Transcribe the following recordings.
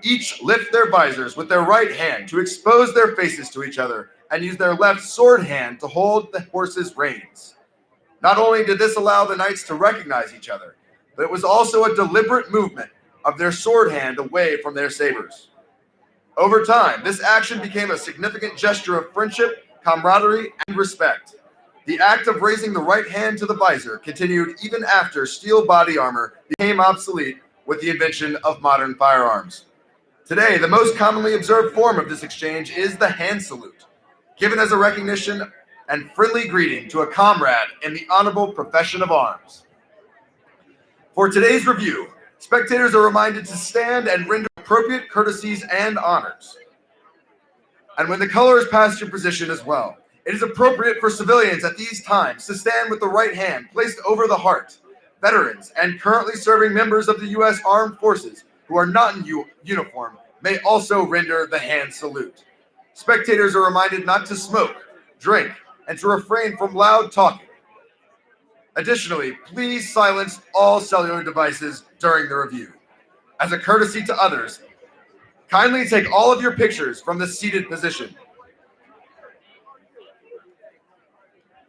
each lift their visors with their right hand to expose their faces to each other and use their left sword hand to hold the horse's reins. Not only did this allow the knights to recognize each other, but it was also a deliberate movement of their sword hand away from their sabers. Over time, this action became a significant gesture of friendship, camaraderie, and respect. The act of raising the right hand to the visor continued even after steel body armor became obsolete with the invention of modern firearms. Today, the most commonly observed form of this exchange is the hand salute, given as a recognition and friendly greeting to a comrade in the honorable profession of arms. For today's review, spectators are reminded to stand and render appropriate courtesies and honors. And when the color is past your position as well, it is appropriate for civilians at these times to stand with the right hand placed over the heart. Veterans and currently serving members of the U.S. Armed Forces who are not in uniform may also render the hand salute. Spectators are reminded not to smoke, drink, and to refrain from loud talking. Additionally, please silence all cellular devices during the review. As a courtesy to others, kindly take all of your pictures from the seated position.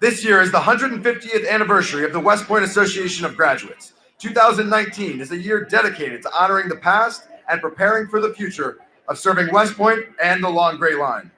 This year is the 150th anniversary of the West Point Association of Graduates. 2019 is a year dedicated to honoring the past and preparing for the future of serving West Point and the Long Gray Line.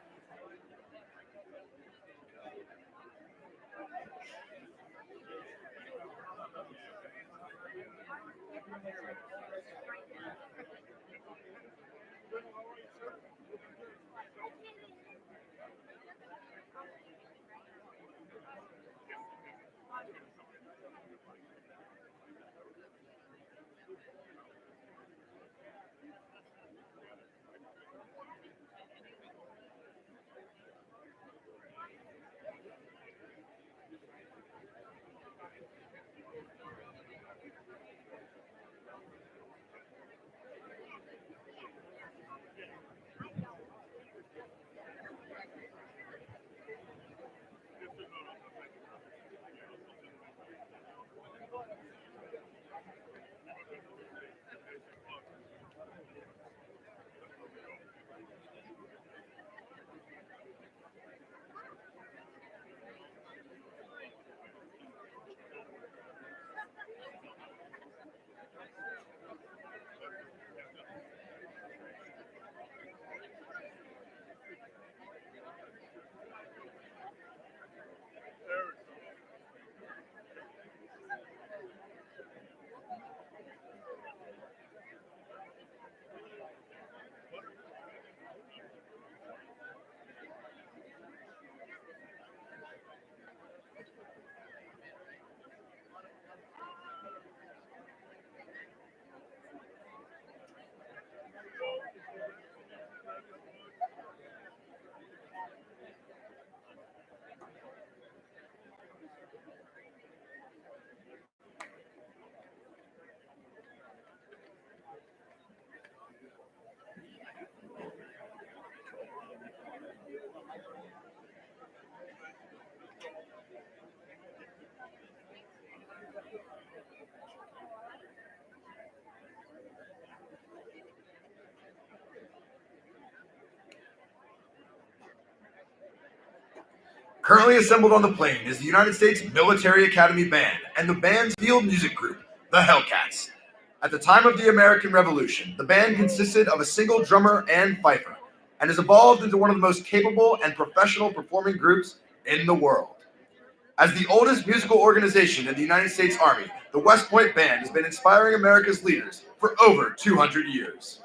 Currently assembled on the plane is the United States Military Academy Band and the band's field music group, the Hellcats. At the time of the American Revolution, the band consisted of a single drummer and fifer, and has evolved into one of the most capable and professional performing groups in the world. As the oldest musical organization in the United States Army, the West Point Band has been inspiring America's leaders for over 200 years.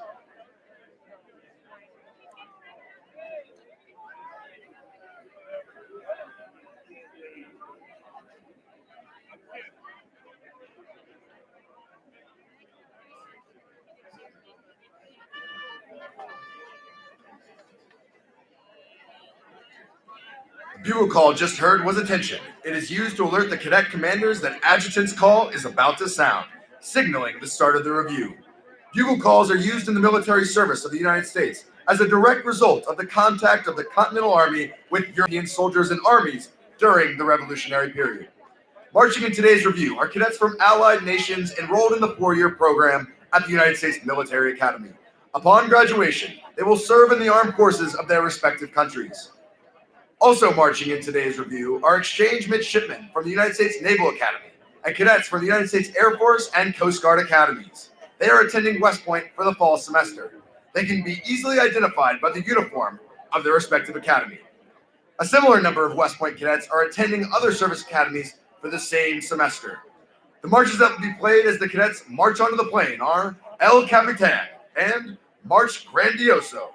The bugle call just heard was attention. It is used to alert the cadet commanders that adjutant's call is about to sound, signaling the start of the review. Bugle calls are used in the military service of the United States as a direct result of the contact of the Continental Army with European soldiers and armies during the Revolutionary period. Marching in today's review are cadets from allied nations enrolled in the 4-year program at the United States Military Academy. Upon graduation, they will serve in the armed forces of their respective countries. Also marching in today's review are exchange midshipmen from the United States Naval Academy and cadets for the United States Air Force and Coast Guard academies. They are attending West Point for the fall semester. They can be easily identified by the uniform of their respective academy. A similar number of West Point cadets are attending other service academies for the same semester. The marches that will be played as the cadets march onto the plane are El Capitan and March Grandioso.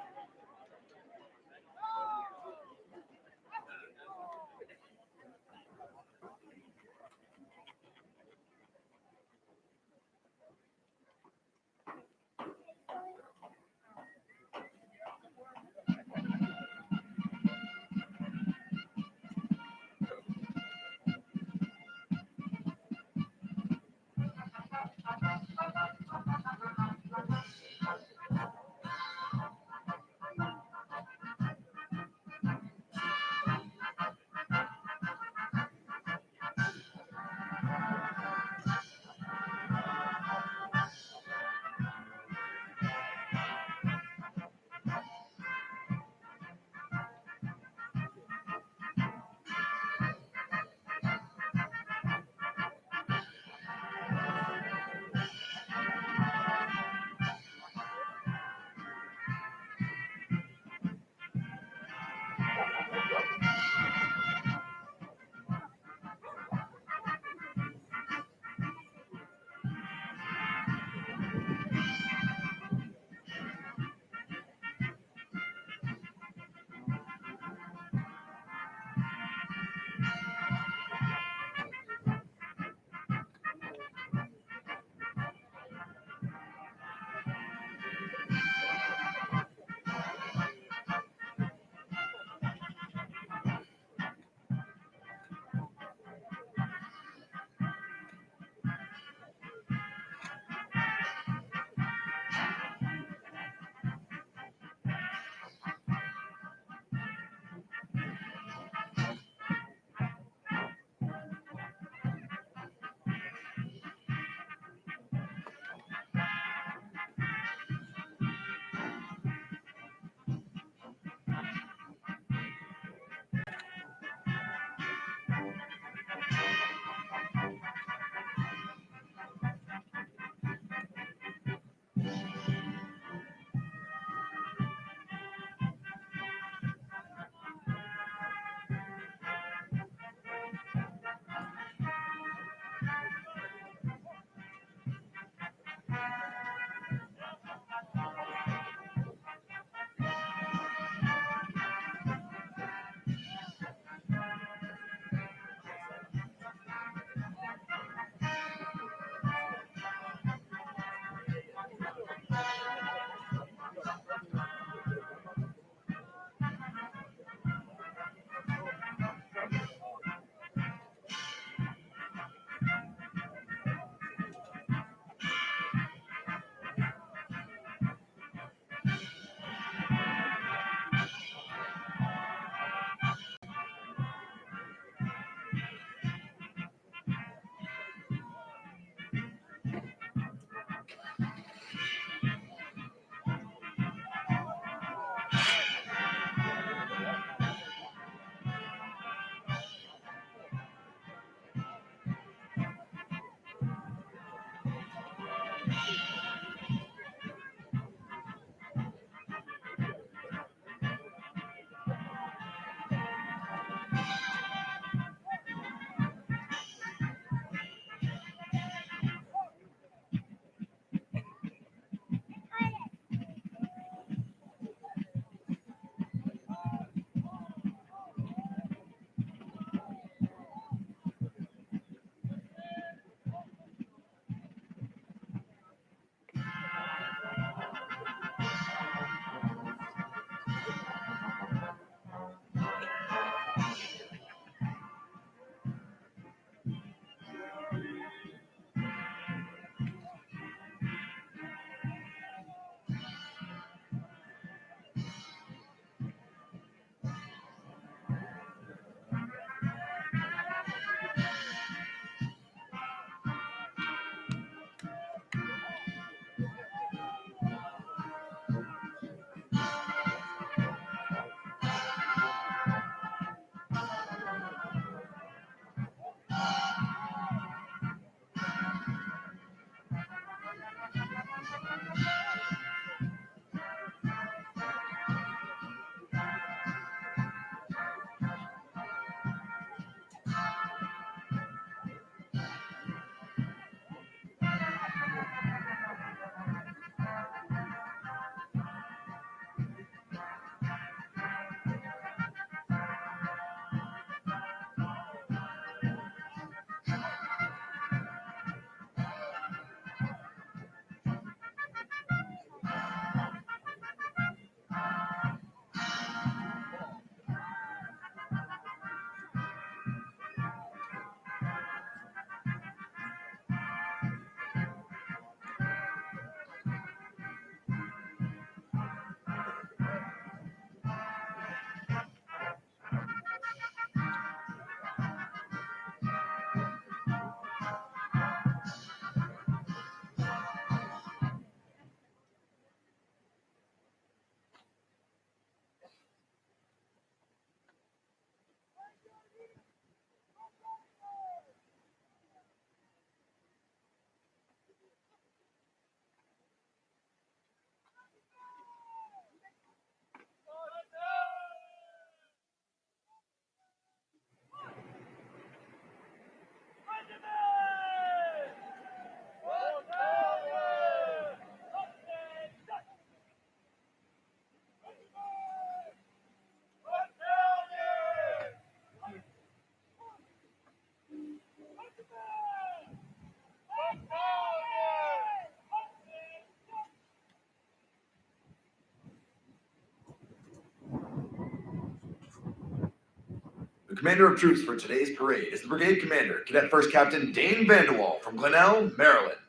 Commander of troops for today's parade is the Brigade Commander, Cadet First Captain Dane Vanderwall from Glenelg, Maryland.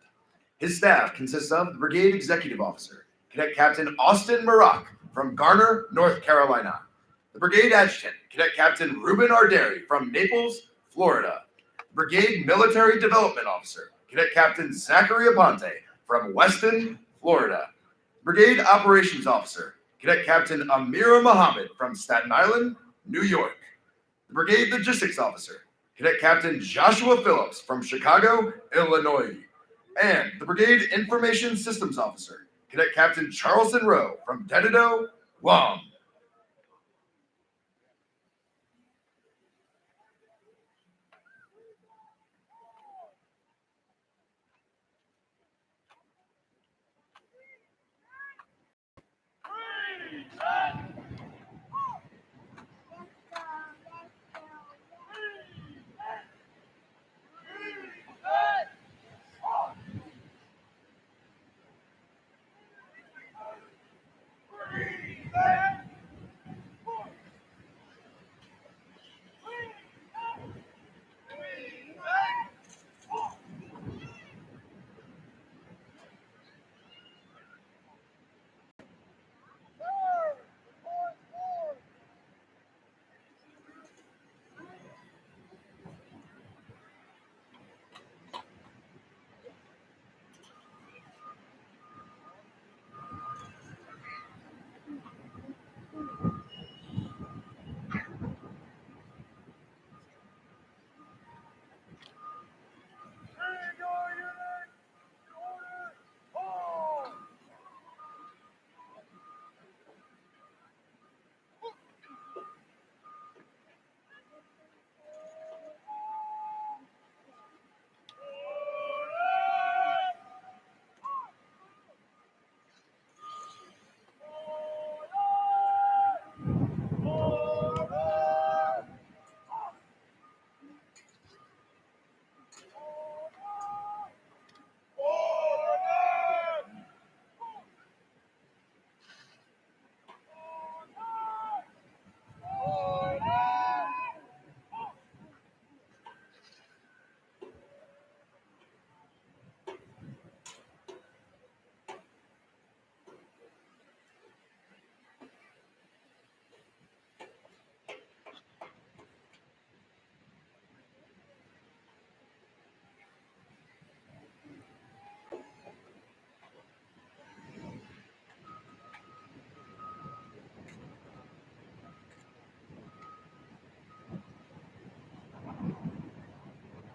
His staff consists of the Brigade Executive Officer, Cadet Captain Austin Marock from Garner, North Carolina. The Brigade Adjutant, Cadet Captain Ruben Arderi from Naples, Florida. Brigade Military Development Officer, Cadet Captain Zachary Aponte from Weston, Florida. Brigade Operations Officer, Cadet Captain Amira Mohammed from Staten Island, New York. The Brigade Logistics Officer, Cadet Captain Joshua Phillips from Chicago, Illinois. And the Brigade Information Systems Officer, Cadet Captain Charleston Rowe from Dededo, Guam.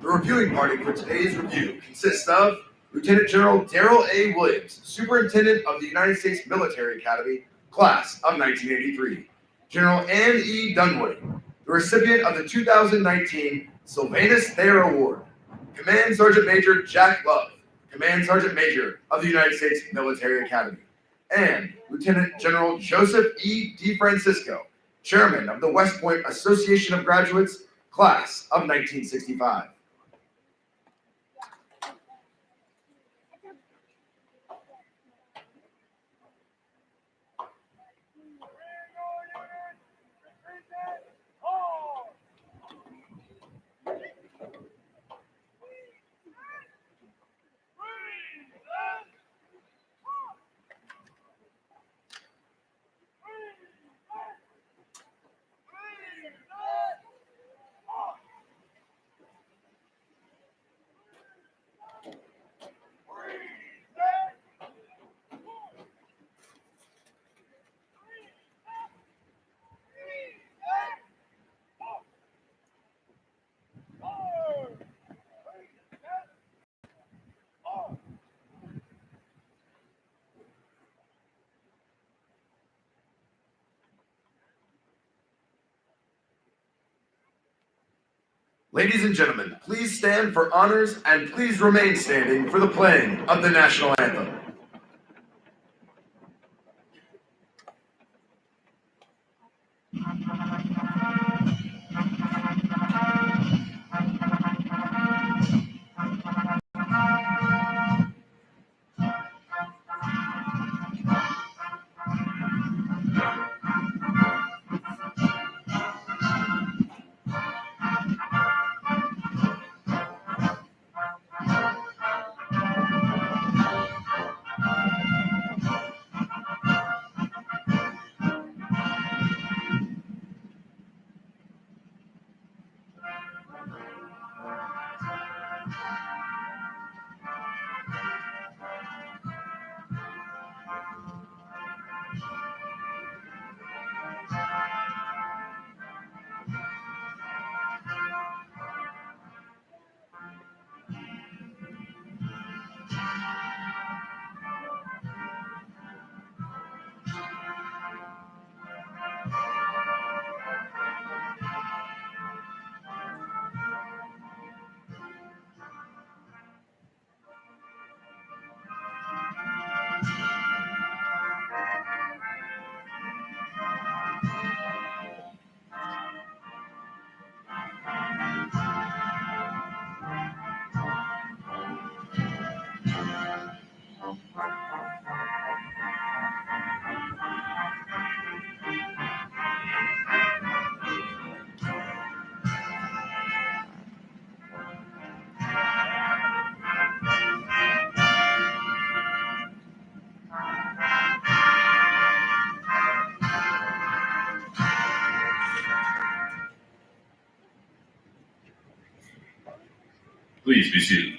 The reviewing party for today's review consists of Lieutenant General Darryl A. Williams, Superintendent of the United States Military Academy, Class of 1983. General Ann E. Dunwoody, the recipient of the 2019 Sylvanus Thayer Award. Command Sergeant Major Jack Love, Command Sergeant Major of the United States Military Academy. And Lieutenant General Joseph E. DeFrancisco, Chairman of the West Point Association of Graduates, Class of 1965. Ladies and gentlemen, please stand for honors and please remain standing for the playing of the National Anthem. Please be seated.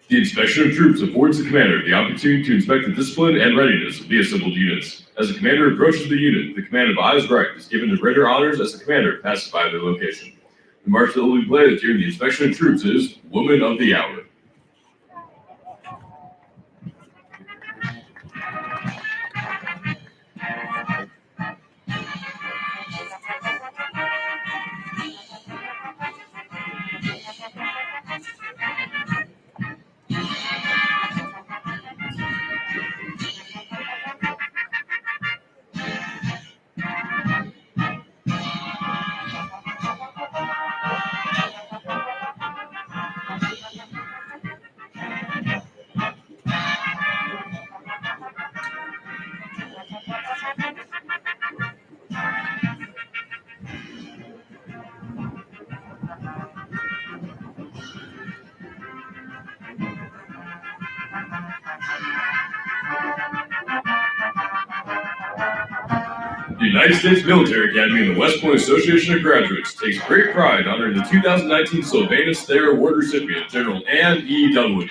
The inspection of troops affords the commander the opportunity to inspect the discipline and readiness of the assembled units. As the commander approaches the unit, the command of Eyes Right is given to render honors as the commander passes by their location. The march that will be played during the inspection of troops is Woman of the Hour. The United States Military Academy and the West Point Association of Graduates takes great pride in honoring the 2019 Sylvanus Thayer Award recipient, General A. Dunwoody.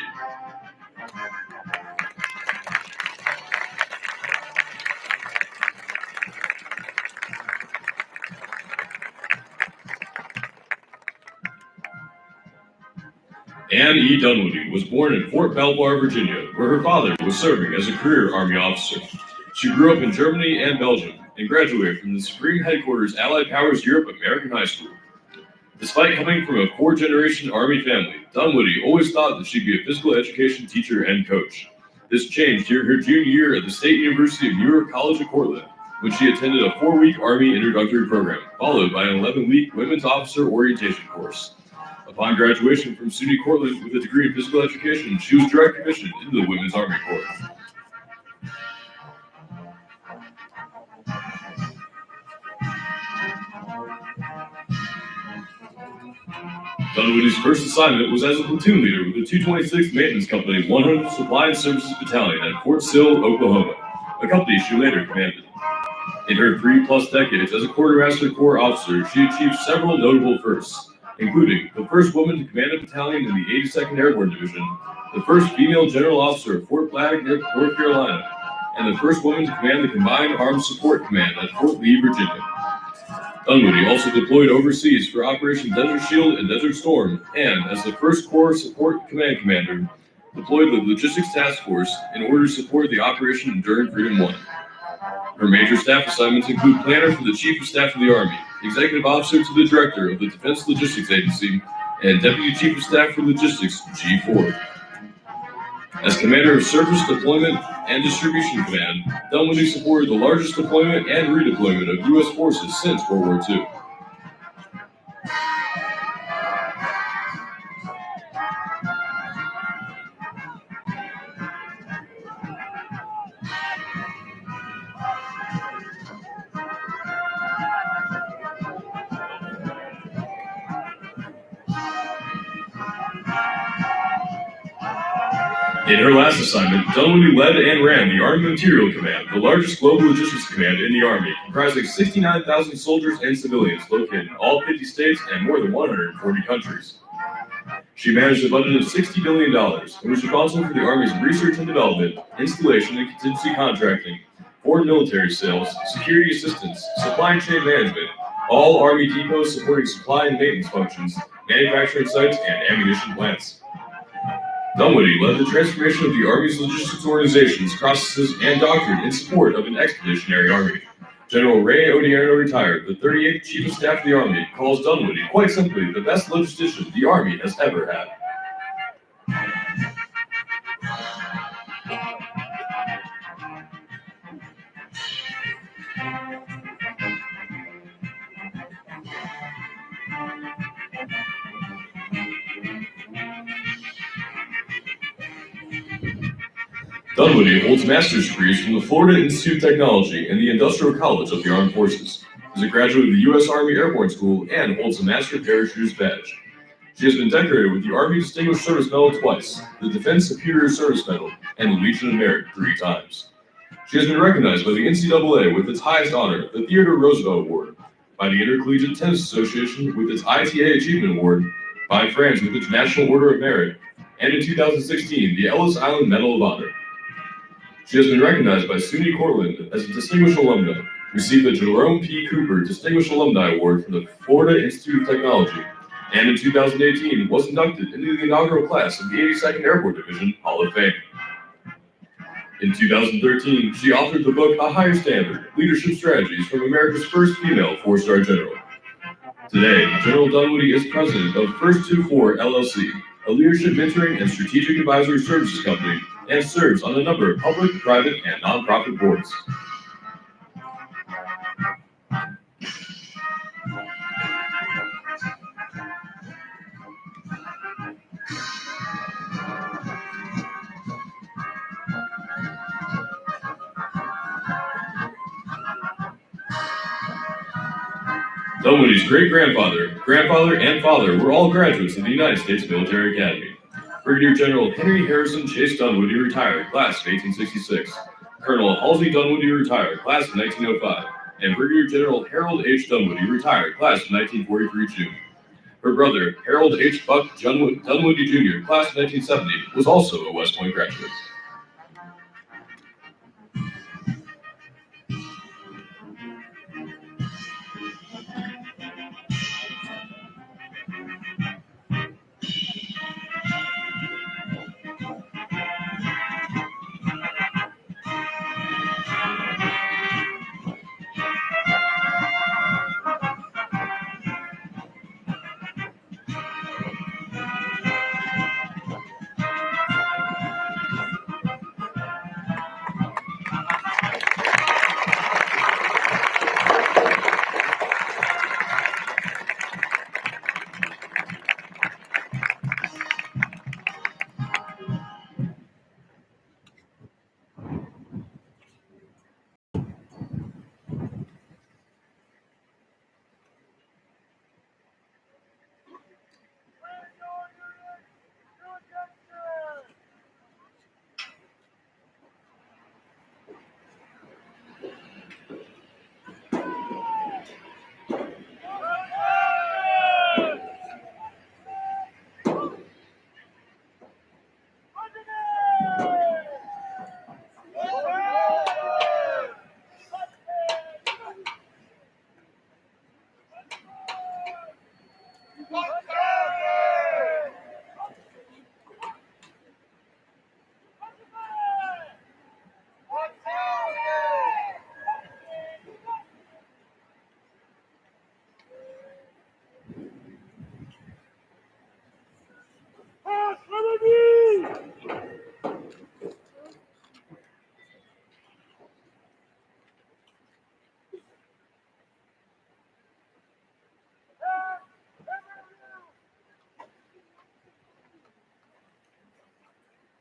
Anne E. Dunwoody was born in Fort Belvoir, Virginia, where her father was serving as a career Army officer. She grew up in Germany and Belgium and graduated from the Supreme Headquarters Allied Powers Europe American High School. Despite coming from a fourth-generation Army family, Dunwoody always thought that she'd be a physical education teacher and coach. This changed during her junior year at the State University of New York College of Cortland, when she attended a 4-week Army introductory program, followed by an 11-week Women's Officer Orientation course. Upon graduation from SUNY Cortland with a degree in physical education, she was direct commissioned into the Women's Army Corps. Dunwoody's first assignment was as a platoon leader with the 226th Maintenance Company 100th Supply and Services Battalion at Fort Sill, Oklahoma, a company she later commanded. In her 3+ decades as a Quartermaster Corps officer, she achieved several notable firsts, including the first woman to command a battalion in the 82nd Airborne Division, the first female general officer of Fort Bragg, North Carolina, and the first woman to command the Combined Armed Support Command at Fort Lee, Virginia. Dunwoody also deployed overseas for Operation Desert Shield and Desert Storm, and as the first Corps Support Command Commander, deployed the Logistics Task Force in order to support the Operation Enduring Freedom 1. Her major staff assignments include planner for the Chief of Staff of the Army, executive officer to the Director of the Defense Logistics Agency, and Deputy Chief of Staff for Logistics, G4. As Commander of Surface Deployment and Distribution Command, Dunwoody supported the largest deployment and redeployment of U.S. forces since World War II. In her last assignment, Dunwoody led and ran the Army Material Command, the largest global logistics command in the Army, comprising 69,000 soldiers and civilians located in all 50 states and more than 140 countries. She managed a budget of $60 billion and was responsible for the Army's research and development, installation and contingency contracting, foreign military sales, security assistance, supply chain management, all Army depots supporting supply and maintenance functions, manufacturing sites, and ammunition plants. Dunwoody led the transformation of the Army's logistics organizations, processes, and doctrine in support of an expeditionary Army. General Ray Odierno, retired, the 38th Chief of Staff of the Army, calls Dunwoody, quite simply, the best logistician the Army has ever had. Dunwoody holds master's degrees from the Florida Institute of Technology and the Industrial College of the Armed Forces. Is a graduate of the U.S. Army Airborne School and holds a Master Parachuter's badge. She has been decorated with the Army Distinguished Service Medal twice, the Defense Superior Service Medal, and the Legion of Merit 3 times. She has been recognized by the NCAA with its highest honor, the Theodore Roosevelt Award, by the Intercollegiate Tennis Association with its ITA Achievement Award, by France with its National Order of Merit, and in 2016, the Ellis Island Medal of Honor. She has been recognized by SUNY Cortland as a Distinguished Alumna, received the Jerome P. Cooper Distinguished Alumni Award from the Florida Institute of Technology, and in 2018 was inducted into the inaugural class of the 82nd Airborne Division Hall of Fame. In 2013, she authored the book A Higher Standard, Leadership Strategies from America's First Female Four-Star General. Today, General Dunwoody is president of First 24 LLC, a leadership mentoring and strategic advisory services company, and serves on a number of public, private, and nonprofit boards. Dunwoody's great-grandfather, grandfather, and father were all graduates of the United States Military Academy. Brigadier General Henry Harrison Chase Dunwoody, retired, class of 1866. Colonel Halsey Dunwoody, retired, class of 1905. And Brigadier General Harold H. Dunwoody, retired, class of 1943 June. Her brother, Harold H. Buck Dunwoody Jr., class of 1970, was also a West Point graduate.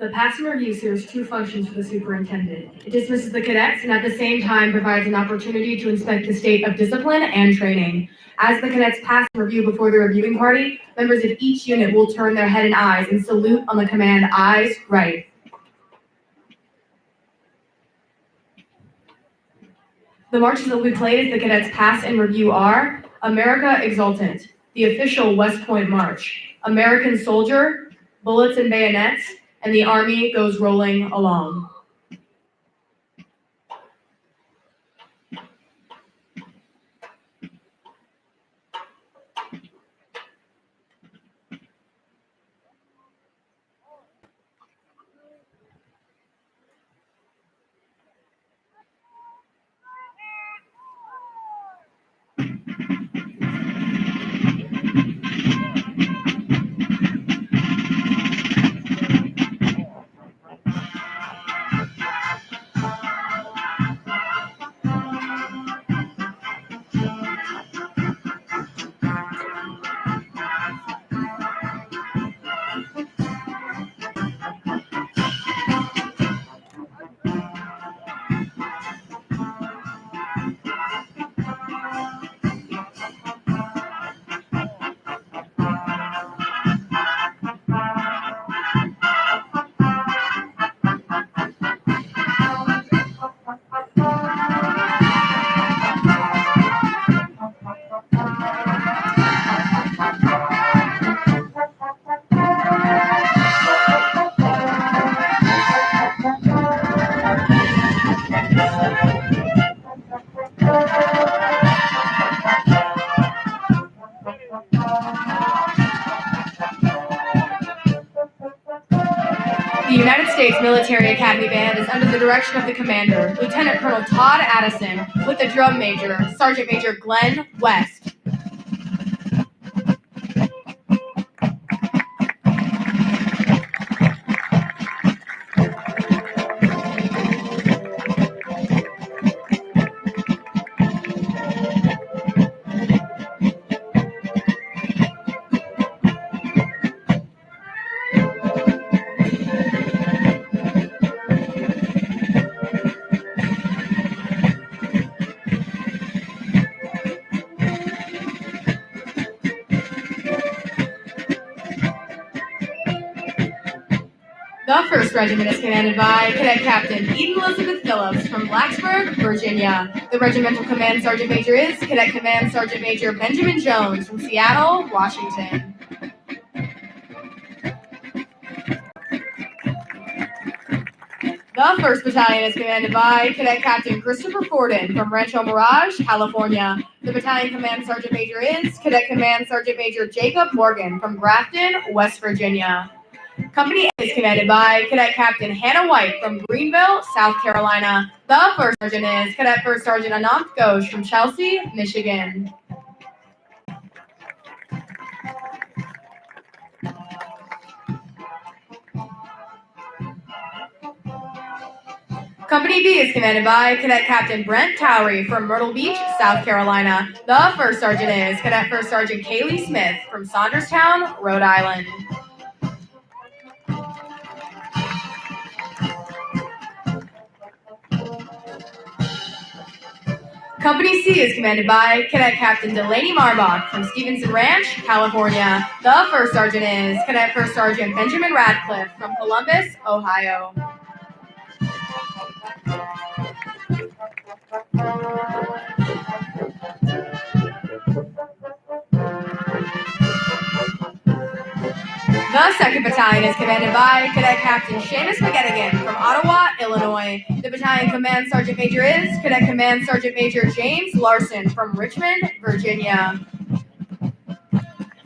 The pass and review serves two functions for the superintendent. It dismisses the cadets and at the same time provides an opportunity to inspect the state of discipline and training. As the cadets pass and review before the reviewing party, members of each unit will turn their head and eyes and salute on the command "Eyes right." The marches that will be played as the cadets pass and review are America Exultant, the official West Point March, American Soldier, Bullets and Bayonets, and the Army Goes Rolling Along. The United States Military Academy Band is under the direction of the commander, Lieutenant Colonel Todd Addison, with the drum major, Sergeant Major Glenn West. The 1st Regiment is commanded by Cadet Captain Eden Elizabeth Phillips from Blacksburg, Virginia. The regimental command sergeant major is Cadet Command Sergeant Major Benjamin Jones from Seattle, Washington. The 1st Battalion is commanded by Cadet Captain Christopher Forden from Rancho Mirage, California. The battalion command sergeant major is Cadet Command Sergeant Major Jacob Morgan from Grafton, West Virginia. Company A is commanded by Cadet Captain Hannah White from Greenville, South Carolina. The 1st Sergeant is Cadet 1st Sergeant Anant Ghosh from Chelsea, Michigan. Company B is commanded by Cadet Captain Brent Towery from Myrtle Beach, South Carolina. The 1st Sergeant is Cadet 1st Sergeant Kaylee Smith from Saunderstown, Rhode Island. Company C is commanded by Cadet Captain Delaney Marbach from Stevenson Ranch, California. The 1st Sergeant is Cadet 1st Sergeant Benjamin Radcliffe from Columbus, Ohio. The 2nd Battalion is commanded by Cadet Captain Seamus McGettigan from Ottawa, Illinois. The battalion command sergeant major is Cadet Command Sergeant Major James Larson from Richmond, Virginia.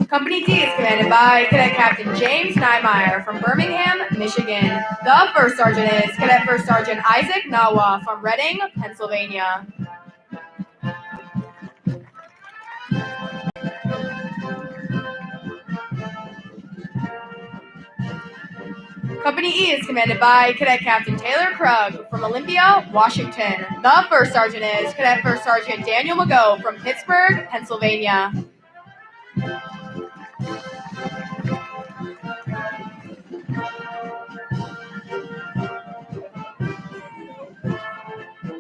Company D is commanded by Cadet Captain James Niemeyer from Birmingham, Michigan. The 1st Sergeant is Cadet 1st Sergeant Isaac Nawa from Reading, Pennsylvania. Company E is commanded by Cadet Captain Taylor Krug from Olympia, Washington. The 1st Sergeant is Cadet 1st Sergeant Daniel McGough from Pittsburgh, Pennsylvania.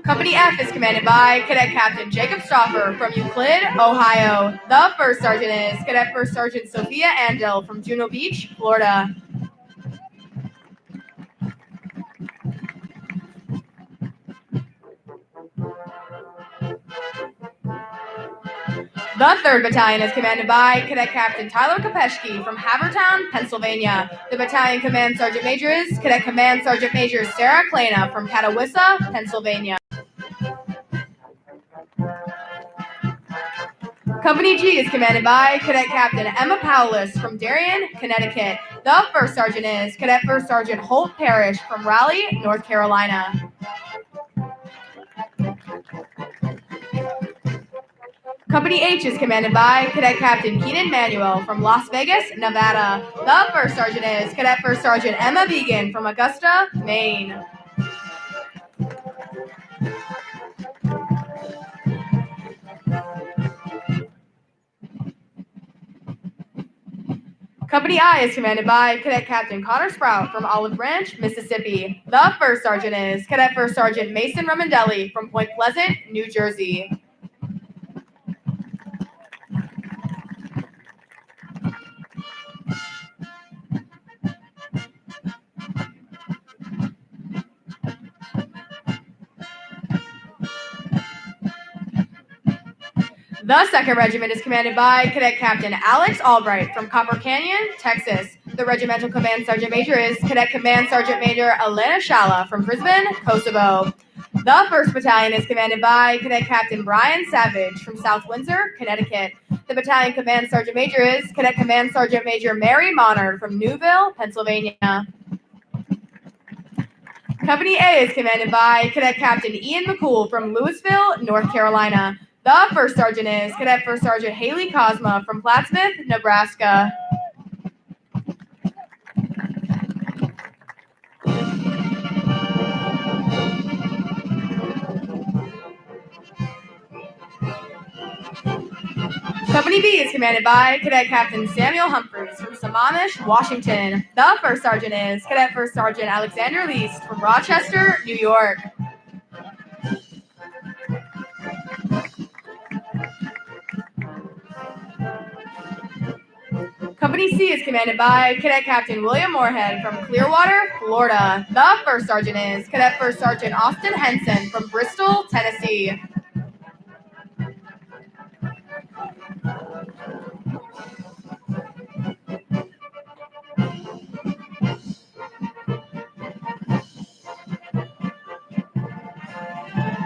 Company F is commanded by Cadet Captain Jacob Stauffer from Euclid, Ohio. The first sergeant is Cadet First Sergeant Sophia Andel from Juno Beach, Florida. The 3rd Battalion is commanded by Cadet Captain Tyler Kopeshki from Havertown, Pennsylvania. The battalion command sergeant major is Cadet Command Sergeant Major Sarah Klana from Catawissa, Pennsylvania. Company G is commanded by Cadet Captain Emma Powlis from Darien, Connecticut. The first sergeant is Cadet First Sergeant Holt Parrish from Raleigh, North Carolina. Company H is commanded by Cadet Captain Keenan Manuel from Las Vegas, Nevada. The first sergeant is Cadet First Sergeant Emma Began from Augusta, Maine. Company I is commanded by Cadet Captain Connor Sprout from Olive Branch, Mississippi. The first sergeant is Cadet First Sergeant Mason Ramondelli from Point Pleasant, New Jersey. The 2nd Regiment is commanded by Cadet Captain Alex Albright from Copper Canyon, Texas. The Regimental Command Sergeant Major is Cadet Command Sergeant Major Elena Shala from Brisbane, Kosovo. The 1st Battalion is commanded by Cadet Captain Brian Savage from South Windsor, Connecticut. The Battalion Command Sergeant Major is Cadet Command Sergeant Major Mary Monard from Newville, Pennsylvania. Company A is commanded by Cadet Captain Ian McCool from Louisville, North Carolina. The first sergeant is Cadet First Sergeant Haley Cosma from Plattsmouth, Nebraska. Company B is commanded by Cadet Captain Samuel Humphreys from Sammamish, Washington. The first sergeant is Cadet First Sergeant Alexander Least from Rochester, New York. Company C is commanded by Cadet Captain William Moorhead from Clearwater, Florida. The first sergeant is Cadet First Sergeant Austin Henson from Bristol, Tennessee.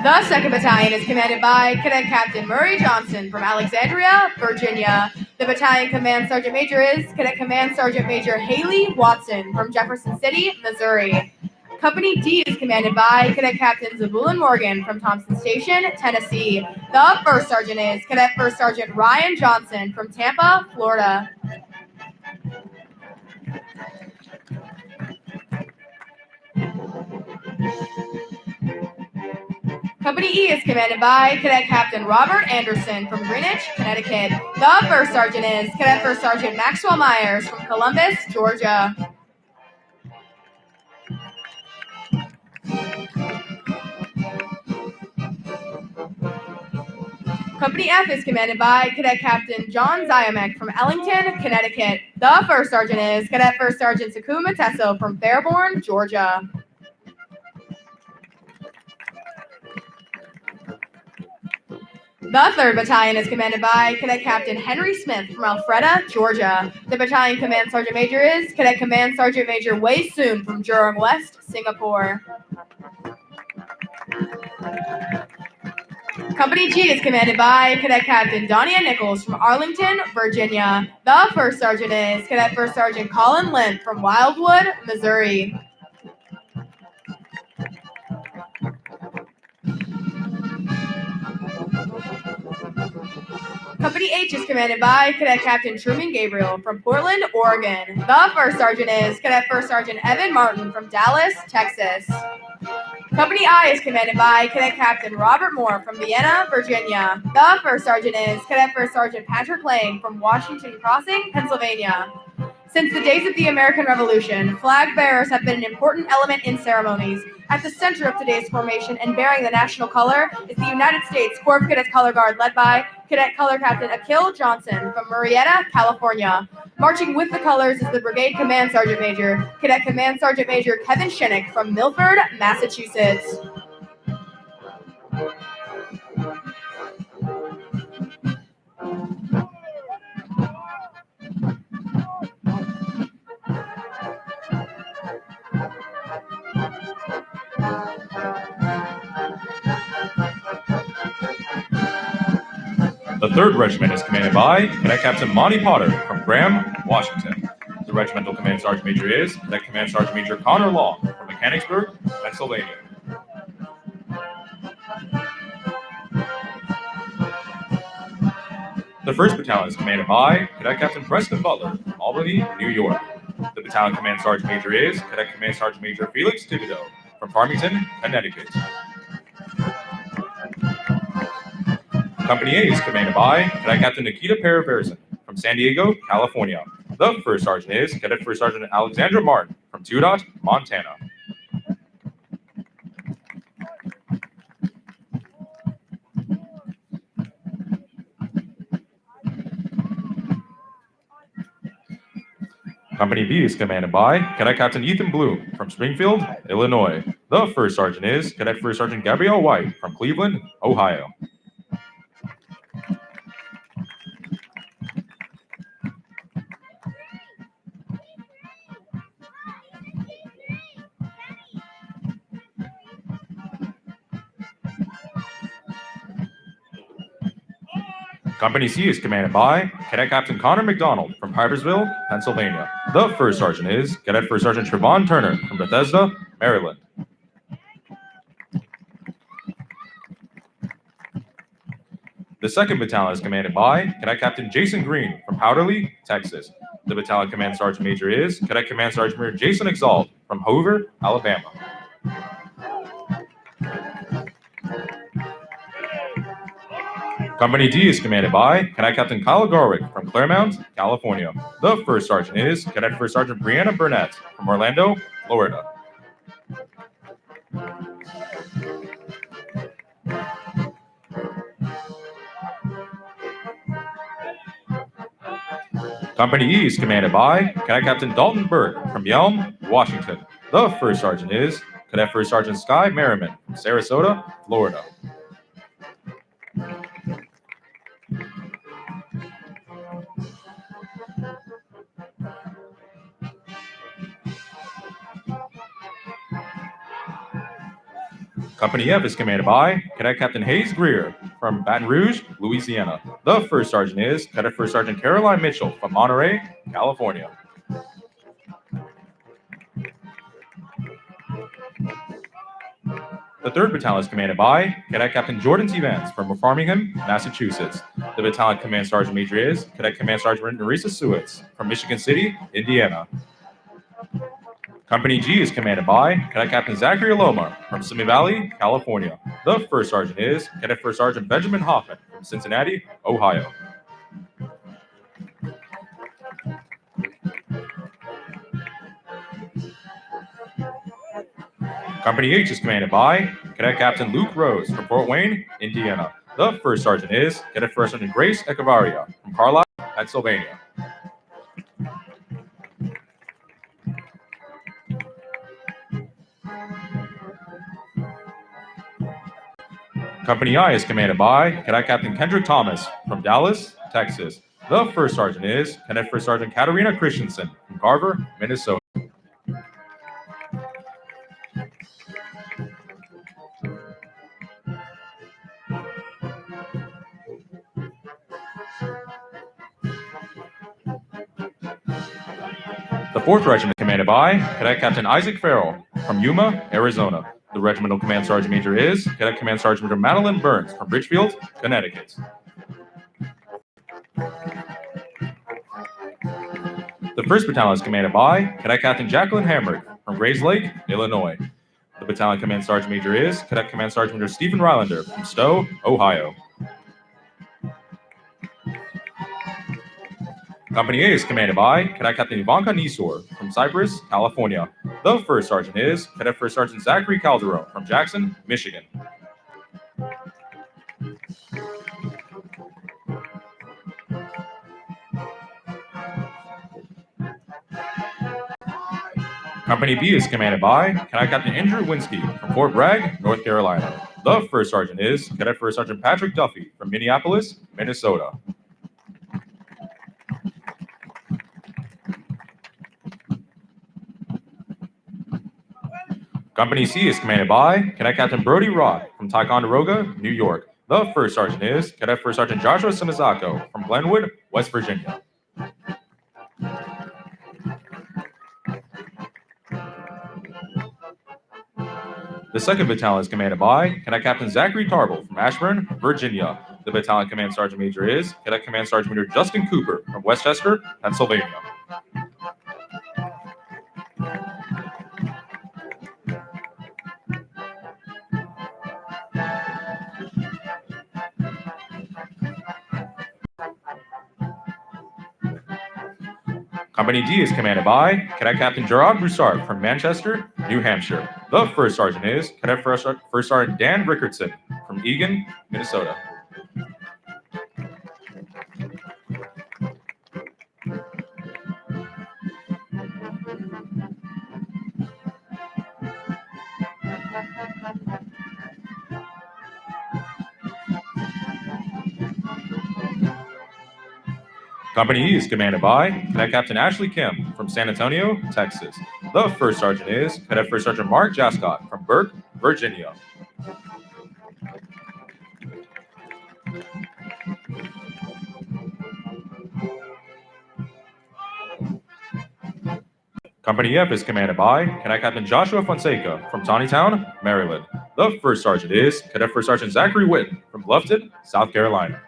The 2nd Battalion is commanded by Cadet Captain Murray Johnson from Alexandria, Virginia. The Battalion Command Sergeant Major is Cadet Command Sergeant Major Haley Watson from Jefferson City, Missouri. Company D is commanded by Cadet Captain Zabulon Morgan from Thompson Station, Tennessee. The first sergeant is Cadet First Sergeant Ryan Johnson from Tampa, Florida. Company E is commanded by Cadet Captain Robert Anderson from Greenwich, Connecticut. The first sergeant is Cadet First Sergeant Maxwell Myers from Columbus, Georgia. Company F is commanded by Cadet Captain John Ziomek from Ellington, Connecticut. The first sergeant is Cadet First Sergeant Saku Mateso from Fairborn, Georgia. The 3rd Battalion is commanded by Cadet Captain Henry Smith from Alpharetta, Georgia. The Battalion Command Sergeant Major is Cadet Command Sergeant Major Wei Soon from Jurong West, Singapore. Company G is commanded by Cadet Captain Donia Nichols from Arlington, Virginia. The first sergeant is Cadet First Sergeant Colin Limp from Wildwood, Missouri. Company H is commanded by Cadet Captain Truman Gabriel from Portland, Oregon. The first sergeant is Cadet First Sergeant Evan Martin from Dallas, Texas. Company I is commanded by Cadet Captain Robert Moore from Vienna, Virginia. The first sergeant is Cadet First Sergeant Patrick Lang from Washington Crossing, Pennsylvania. Since the days of the American Revolution, flag bearers have been an important element in ceremonies. At the center of today's formation and bearing the national color is the United States Corps of Cadets Color Guard, led by Cadet Color Captain Akil Johnson from Murrieta, California. Marching with the colors is the Brigade Command Sergeant Major, Cadet Command Sergeant Major Kevin Shinnick from Milford, Massachusetts. The 3rd Regiment is commanded by Cadet Captain Monty Potter from Graham, Washington. The Regimental Command Sergeant Major is Cadet Command Sergeant Major Connor Long from Mechanicsburg, Pennsylvania. The 1st Battalion is commanded by Cadet Captain Preston Butler from Albany, New York. The Battalion Command Sergeant Major is Cadet Command Sergeant Major Felix Thibodeau from Farmington, Connecticut. Company A is commanded by Cadet Captain Nikita Paraverson from San Diego, California. The 1st Sergeant is Cadet 1st Sergeant Alexandra Martin from Tudot, Montana. Company B is commanded by Cadet Captain Ethan Bloom from Springfield, Illinois. The 1st Sergeant is Cadet 1st Sergeant Gabrielle White from Cleveland, Ohio. Company C is commanded by Cadet Captain Connor McDonald from Harpersville, Pennsylvania. The 1st Sergeant is Cadet 1st Sergeant Trevon Turner from Bethesda, Maryland. The 2nd Battalion is commanded by Cadet Captain Jason Green from Powderly, Texas. The Battalion Command Sergeant Major is Cadet Command Sergeant Major Jason Exalt from Hoover, Alabama. Company D is commanded by Cadet Captain Kyle Garwick from Claremont, California. The 1st Sergeant is Cadet 1st Sergeant Brianna Burnett from Orlando, Florida. Company E is commanded by Cadet Captain Dalton Burke from Yelm, Washington. The 1st Sergeant is Cadet 1st Sergeant Sky Merriman from Sarasota, Florida. Company F is commanded by Cadet Captain Hayes Greer from Baton Rouge, Louisiana. The 1st Sergeant is Cadet 1st Sergeant Caroline Mitchell from Monterey, California. The 3rd Battalion is commanded by Cadet Captain Jordan T. Vance from Farmingham, Massachusetts. The Battalion Command Sergeant Major is Cadet Command Sergeant Marisa Suitz from Michigan City, Indiana. Company G is commanded by Cadet Captain Zachary Aloma from Simi Valley, California. The 1st Sergeant is Cadet 1st Sergeant Benjamin Hoffman from Cincinnati, Ohio. Company H is commanded by Cadet Captain Luke Rose from Fort Wayne, Indiana. The 1st Sergeant is Cadet 1st Sergeant Grace Echevarria from Carlisle, Pennsylvania. Company I is commanded by Cadet Captain Kendrick Thomas from Dallas, Texas. The 1st Sergeant is Cadet 1st Sergeant Katarina Christensen from Carver, Minnesota. The 4th Regiment is commanded by Cadet Captain Isaac Farrell from Yuma, Arizona. The Regimental Command Sergeant Major is Cadet Command Sergeant Major Madeline Burns from Richfield, Connecticut. The 1st Battalion is commanded by Cadet Captain Jacqueline Hamrick from Grays Lake, Illinois. The Battalion Command Sergeant Major is Cadet Command Sergeant Major Stephen Rylander from Stowe, Ohio. Company A is commanded by Cadet Captain Ivanka Nisor from Cypress, California. The first sergeant is Cadet First Sergeant Zachary Calderon from Jackson, Michigan. Company B is commanded by Cadet Captain Andrew Winsky from Fort Bragg, North Carolina. The first sergeant is Cadet First Sergeant Patrick Duffy from Minneapolis, Minnesota. Company C is commanded by Cadet Captain Brody Rock from Ticonderoga, New York. The first sergeant is Cadet First Sergeant Joshua Simazako from Glenwood, West Virginia. The second battalion is commanded by Cadet Captain Zachary Tarble from Ashburn, Virginia. The battalion command sergeant major is Cadet Command Sergeant Major Justin Cooper from Westchester, Pennsylvania. Company D is commanded by Cadet Captain Gerard Broussard from Manchester, New Hampshire. The first sergeant is Cadet First Sergeant Dan Rickardson from Eagan, Minnesota. Company E is commanded by Cadet Captain Ashley Kim from San Antonio, Texas. The first sergeant is Cadet First Sergeant Mark Jascott from Burke, Virginia. Company F is commanded by Cadet Captain Joshua Fonseca from Tawnytown, Maryland. The first sergeant is Cadet First Sergeant Zachary Witten from Bluffton, South Carolina.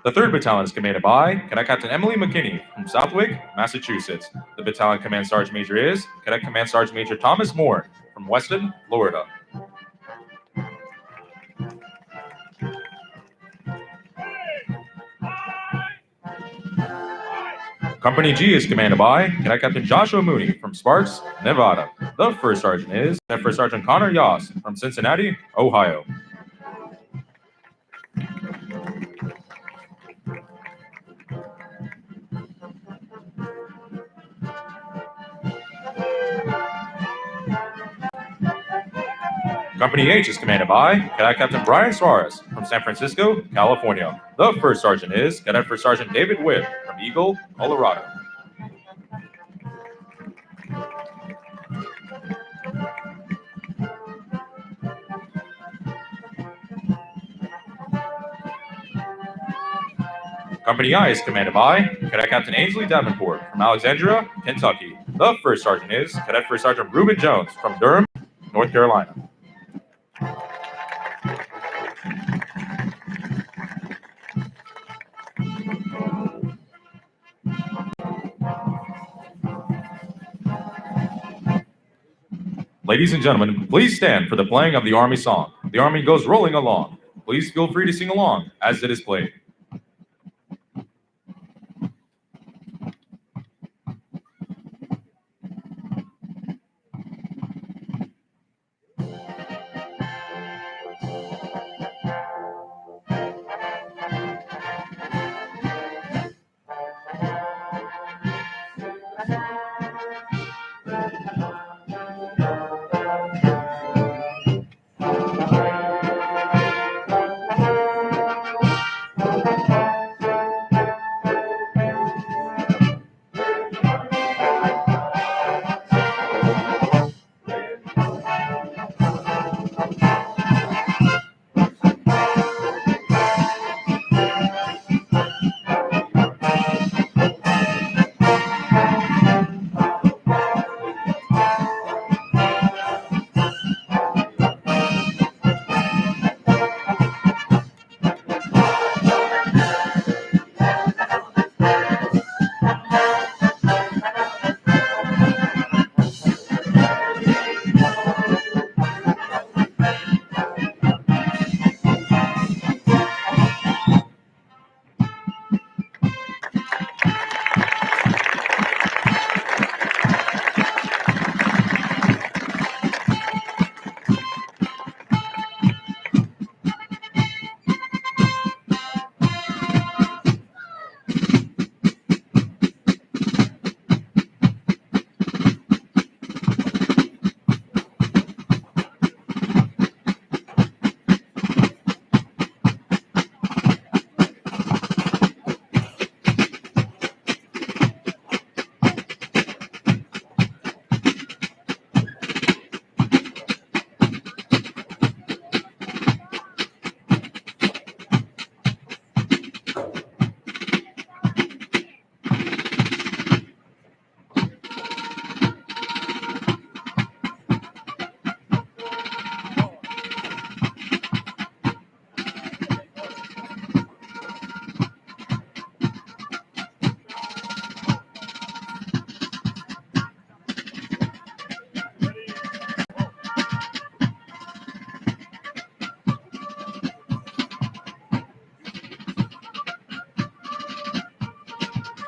The third battalion is commanded by Cadet Captain Emily McKinney from Southwick, Massachusetts. The battalion command sergeant major is Cadet Command Sergeant Major Thomas Moore from Weston, Florida. Company G is commanded by Cadet Captain Joshua Mooney from Sparks, Nevada. The first sergeant is Cadet First Sergeant Connor Yoss from Cincinnati, Ohio. Company H is commanded by Cadet Captain Brian Suarez from San Francisco, California. The first sergeant is Cadet First Sergeant David Witt from Eagle, Colorado. Company I is commanded by Cadet Captain Ainsley Davenport from Alexandria, Kentucky. The first sergeant is Cadet First Sergeant Reuben Jones from Durham, North Carolina. Ladies and gentlemen, please stand for the playing of the Army song. The Army goes rolling along. Please feel free to sing along as it is played.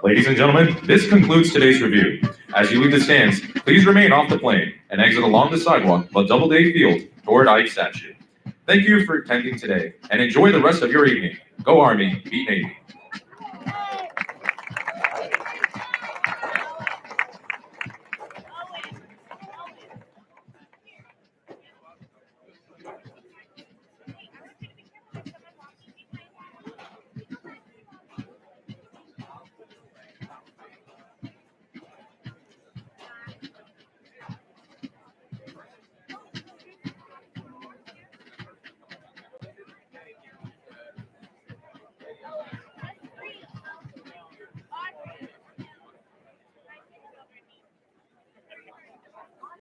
Ladies and gentlemen, this concludes today's review. As you leave the stands, please remain off the plane and exit along the sidewalk of Doubleday Field toward Ike statue. Thank you for attending today and enjoy the rest of your evening. Go Army, beat Navy.